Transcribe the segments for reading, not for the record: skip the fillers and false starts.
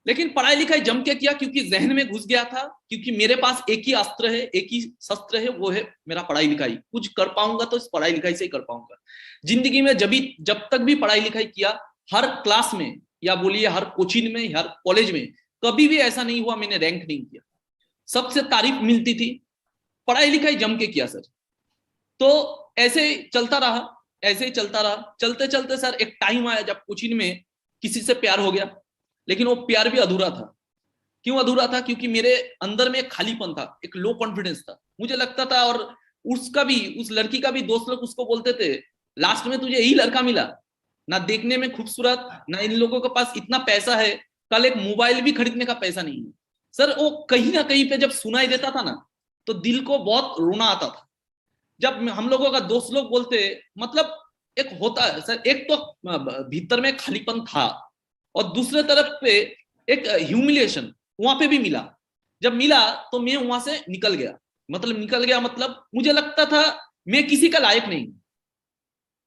लेकिन पढ़ाई लिखाई जम के किया क्योंकि जहन में घुस गया था, क्योंकि मेरे पास एक ही अस्त्र है, एक ही शस्त्र है, वो है मेरा पढ़ाई लिखाई। कुछ कर पाऊंगा तो इस पढ़ाई लिखाई से ही कर पाऊंगा। जिंदगी में जब तक भी पढ़ाई लिखाई किया, हर क्लास में या बोलिए हर कोचिंग में, हर कॉलेज में, कभी भी ऐसा नहीं हुआ मैंने रैंक नहीं किया। सबसे तारीफ मिलती थी, पढ़ाई लिखाई जम के किया सर। तो ऐसे चलता रहा, ऐसे ही चलता रहा। चलते चलते सर एक टाइम आया जब कोचिंग में किसी से प्यार हो गया, लेकिन वो प्यार भी अधूरा था। क्यों अधूरा था? क्योंकि मेरे अंदर में एक खालीपन था, एक लो कॉन्फिडेंस था। मुझे लगता था, और उसका भी, उस लड़की का भी दोस्त लोग उसको बोलते थे, लास्ट में तुझे यही लड़का मिला, ना देखने में खूबसूरत, ना इन लोगों के पास इतना पैसा है, कल एक मोबाइल भी खरीदने का पैसा नहीं है। सर वो कहीं ना कहीं पे जब सुनाई देता था ना, तो दिल को बहुत रोना आता था। जब हम लोगों का दोस्त लोग बोलते, मतलब एक होता है सर, एक तो भीतर में खालीपन था, और दूसरे तरफ पे एक ह्यूमिलिएशन वहां पे भी मिला। जब मिला तो मैं वहां से निकल गया। मतलब निकल गया मतलब मुझे लगता था मैं किसी का लायक नहीं।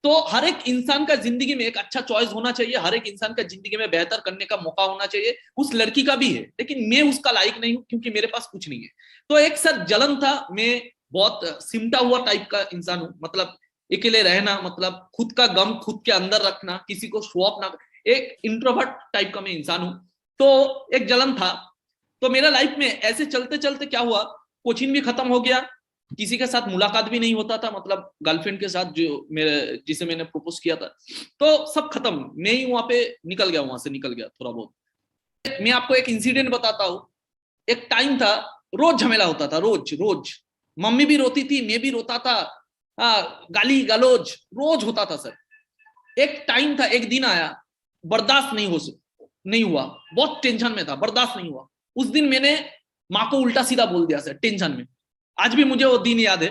तो हर एक इंसान का जिंदगी में एक अच्छा चॉइस होना चाहिए, हर एक इंसान का जिंदगी में बेहतर करने का मौका होना चाहिए। उस लड़की का भी है, लेकिन मैं उसका लायक नहीं हूं क्योंकि मेरे पास कुछ नहीं है। तो एक सर जलन था। मैं बहुत सिमटा हुआ टाइप का इंसान हूं, मतलब अकेले रहना, मतलब खुद का गम खुद के अंदर रखना, किसी को शो ऑफ ना, एक इंट्रोवर्ट टाइप का मैं इंसान हूं। तो एक जलन था। तो मेरा लाइफ में ऐसे चलते चलते क्या हुआ, कोचिंग भी खत्म हो गया, किसी के साथ मुलाकात भी नहीं होता था, मतलब गर्लफ्रेंड के साथ जो मेरे, जिसे मैंने प्रपोज किया था, तो सब खत्म। मैं ही वहां पे निकल गया, वहां से निकल गया थोड़ा बहुत। मैं आपको एक इंसिडेंट बताता हूँ। एक टाइम था, रोज झमेला होता था, रोज रोज। मम्मी भी रोती थी, मैं भी रोता था। गाली गलौज रोज होता था सर। एक टाइम था, एक दिन आया, बर्दाश्त नहीं हुआ। बहुत टेंशन में था, बर्दाश्त नहीं हुआ। उस दिन मैंने माँ को उल्टा सीधा बोल दिया सर, टेंशन में। आज भी मुझे वो दिन याद है।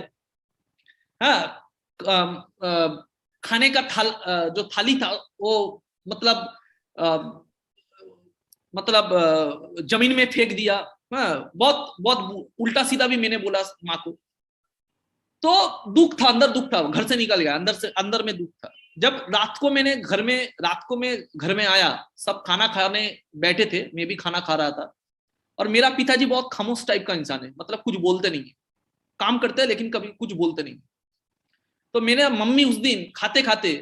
हाँ, खाने का जो थाली था वो, मतलब जमीन में फेंक दिया। हाँ, बहुत बहुत उल्टा सीधा भी मैंने बोला माँ को। तो दुख था, अंदर दुख था, घर से निकल गया, अंदर से अंदर में दुख था। जब रात को मैं घर में आया, सब खाना खाने बैठे थे, मैं भी खाना खा रहा था। और मेरा पिताजी बहुत खामोश टाइप का इंसान है, मतलब कुछ बोलते नहीं है, काम करते हैं लेकिन कभी कुछ बोलते नहीं। तो मेरे मम्मी उस दिन खाते खाते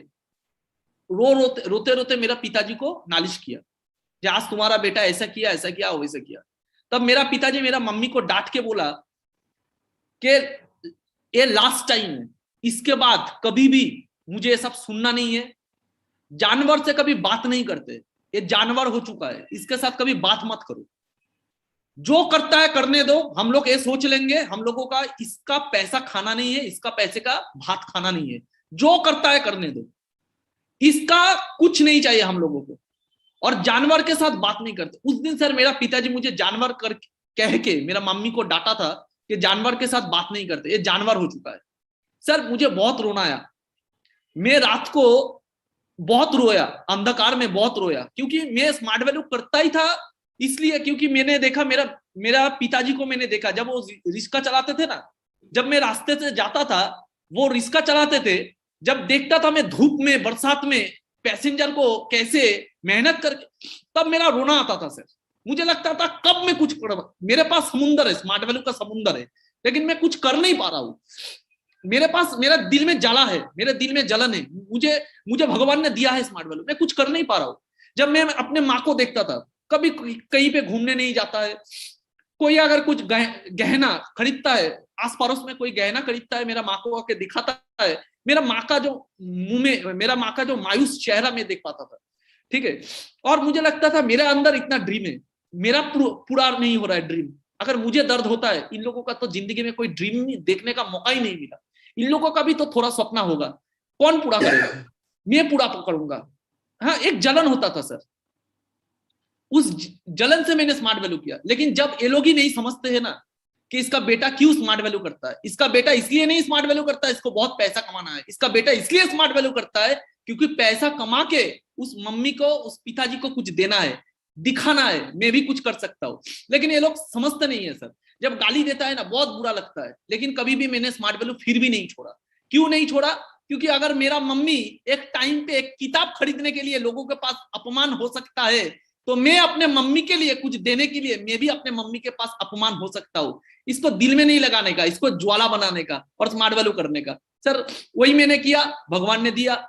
रोते रोते मेरा पिताजी को नालिश किया कि आज तुम्हारा बेटा ऐसा किया वैसा किया। तब मेरा पिताजी मेरा मम्मी को डांट के बोला कि ये लास्ट टाइम है, इसके बाद कभी भी मुझे ये सब सुनना नहीं है। जानवर से कभी बात नहीं करते, ये जानवर हो चुका है, इसके साथ कभी बात मत करो। जो करता है करने दो, हम लोग ये सोच लेंगे, हम लोगों का इसका पैसा खाना नहीं है, इसका पैसे का भात खाना नहीं है। जो करता है करने दो, इसका कुछ नहीं चाहिए हम लोगों को। और जानवर के साथ बात नहीं करते। उस दिन सर मेरा पिताजी मुझे जानवर कर कह के मेरा मम्मी को डांटा था कि जानवर के साथ बात नहीं करते, ये जानवर हो चुका है। सर मुझे बहुत रोना आया। मैं रात को बहुत रोया, अंधकार में बहुत रोया, क्योंकि मैं स्मार्ट वैल्यू करता ही था इसलिए क्योंकि मैंने देखा, मेरा मेरा पिताजी को मैंने देखा जब वो रिक्शा चलाते थे ना, जब मैं रास्ते से जाता था, वो रिक्शा चलाते थे, जब देखता था मैं धूप में बरसात में पैसेंजर को कैसे मेहनत करके, तब मेरा रोना आता था सर। मुझे लगता था कब मैं कुछ कर, मेरे पास समुंदर है, स्मार्ट वैल्यू का समुंदर है, लेकिन मैं कुछ कर नहीं पा रहा हूँ। मेरे पास, मेरा दिल में जला है, मेरे दिल में जलन है, मुझे मुझे भगवान ने दिया है स्मार्ट वैल्यू, मैं कुछ कर नहीं पा रहा हूँ। जब मैं अपने माँ को देखता था, कभी कहीं पे घूमने नहीं जाता है, कोई अगर कुछ गहना खरीदता है, आस पड़ोस में कोई गहना खरीदता है, मेरा माँ को आके दिखाता है, मेरा माँ का जो मुंह में, मेरा माँ का जो मायूस चेहरा में देख पाता था। ठीक है। और मुझे लगता था मेरे अंदर इतना ड्रीम है, मेरा पूरा नहीं हो रहा है ड्रीम। अगर मुझे दर्द होता है, इन लोगों का तो जिंदगी में कोई ड्रीम देखने का मौका ही नहीं मिला। इन लोगों का भी तो थोड़ा सपना होगा, कौन पूरा करेगा? मैं पूरा करूंगा। हाँ, एक जलन होता था सर। उस जलन से मैंने स्मार्ट वैल्यू किया। लेकिन जब ये लोग ही नहीं समझते हैं ना कि इसका बेटा क्यों स्मार्ट वैल्यू करता है, इसका बेटा इसलिए नहीं स्मार्ट वैल्यू करता है, इसको बहुत पैसा कमाना है, इसका बेटा इसलिए स्मार्ट वैल्यू करता है क्योंकि पैसा कमा के उस मम्मी को, उस पिताजी को कुछ देना है, दिखाना है मैं भी कुछ कर सकता हूँ। लेकिन ये लोग समझते नहीं है सर। जब गाली देता है ना, बहुत बुरा लगता है, लेकिन कभी भी मैंने स्मार्ट वैल्यू फिर भी नहीं छोड़ा। क्यों नहीं छोड़ा? क्योंकि अगर मेरा मम्मी एक टाइम पे एक किताब खरीदने के लिए लोगों के पास अपमान हो सकता है, तो मैं अपने मम्मी के लिए कुछ देने के लिए मैं भी अपने मम्मी के पास अपमान हो सकता हूँ। इसको दिल में नहीं लगाने का, इसको ज्वाला बनाने का और स्मार्ट वैल्यू करने का। सर वही मैंने किया, भगवान ने दिया,